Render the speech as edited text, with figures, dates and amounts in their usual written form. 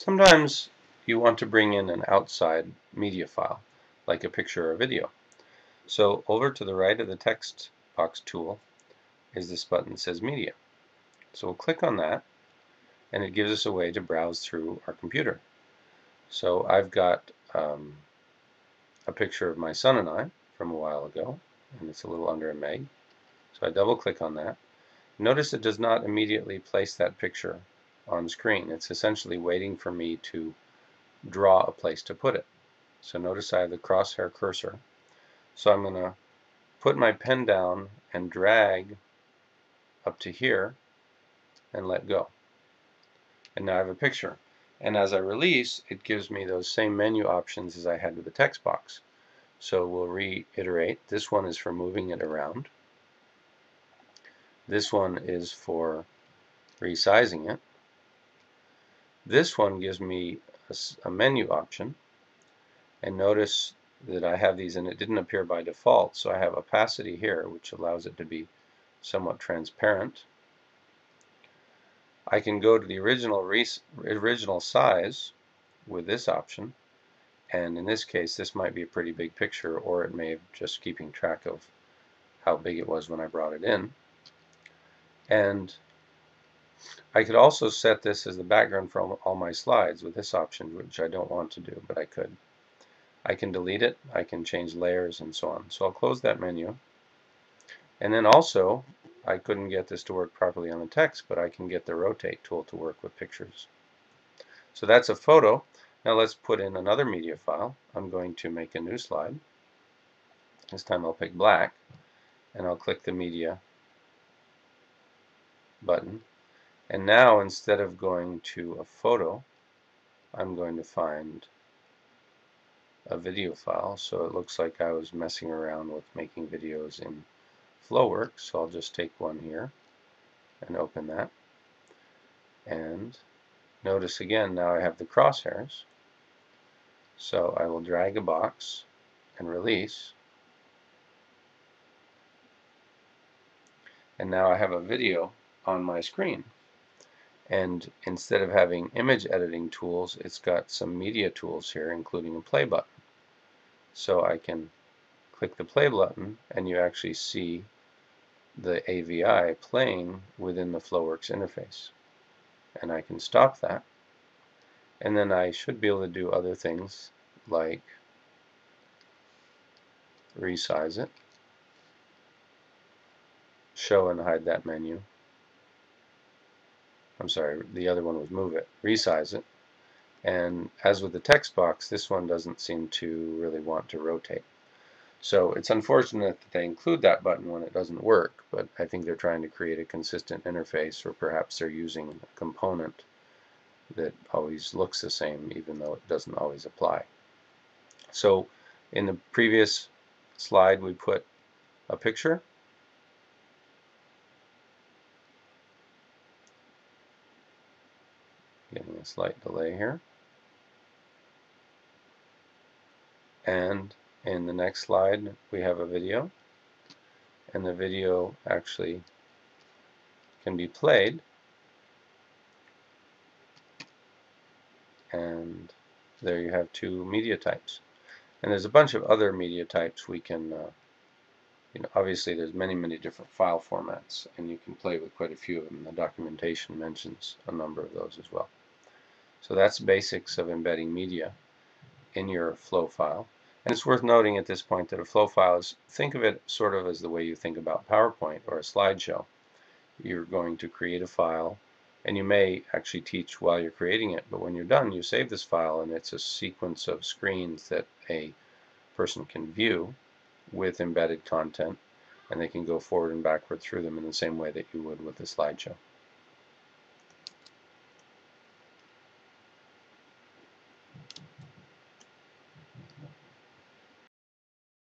Sometimes you want to bring in an outside media file, like a picture or video. So over to the right of the text box tool is this button that says Media. So we'll click on that, and it gives us a way to browse through our computer. So I've got a picture of my son and I from a while ago, and it's a little under a meg. So I double click on that. Notice it does not immediately place that picture on screen. It's essentially waiting for me to draw a place to put it. So notice I have the crosshair cursor. So I'm going to put my pen down and drag up to here and let go. And now I have a picture. And as I release, it gives me those same menu options as I had with the text box. So we'll reiterate. This one is for moving it around. This one is for resizing it. This one gives me a menu option. And notice that I have these, and it didn't appear by default, so I have opacity here, which allows it to be somewhat transparent. I can go to the original size with this option, and in this case this might be a pretty big picture, or it may have just keeping track of how big it was when I brought it in. And I could also set this as the background for all my slides with this option, which I don't want to do, but I could. I can delete it, I can change layers and so on. So I'll close that menu. And then also, I couldn't get this to work properly on the text, but I can get the rotate tool to work with pictures. So that's a photo. Now let's put in another media file. I'm going to make a new slide. This time I'll pick black, and I'll click the media button. And now instead of going to a photo, I'm going to find a video file. So it looks like I was messing around with making videos in Flowworks, so I'll just take one here and open that. And notice again, now I have the crosshairs. So I will drag a box and release. And now I have a video on my screen. And instead of having image editing tools, it's got some media tools here, including a play button. So I can click the play button, and you actually see the AVI playing within the Flowworks interface. And I can stop that. And then I should be able to do other things like resize it, show and hide that menu. I'm sorry, the other one was move it, resize it. And as with the text box, this one doesn't seem to really want to rotate. So it's unfortunate that they include that button when it doesn't work, but I think they're trying to create a consistent interface, or perhaps they're using a component that always looks the same even though it doesn't always apply. So in the previous slide we put a picture. Getting a slight delay here. And in the next slide we have a video, and the video actually can be played, and there you have two media types. And there's a bunch of other media types we can obviously there's many different file formats, and you can play with quite a few of them. The documentation mentions a number of those as well. So that's basics of embedding media in your flow file. And it's worth noting at this point that a flow file is, think of it sort of as the way you think about PowerPoint or a slideshow. You're going to create a file, and you may actually teach while you're creating it, but when you're done you save this file, and it's a sequence of screens that a person can view with embedded content, and they can go forward and backward through them in the same way that you would with a slideshow.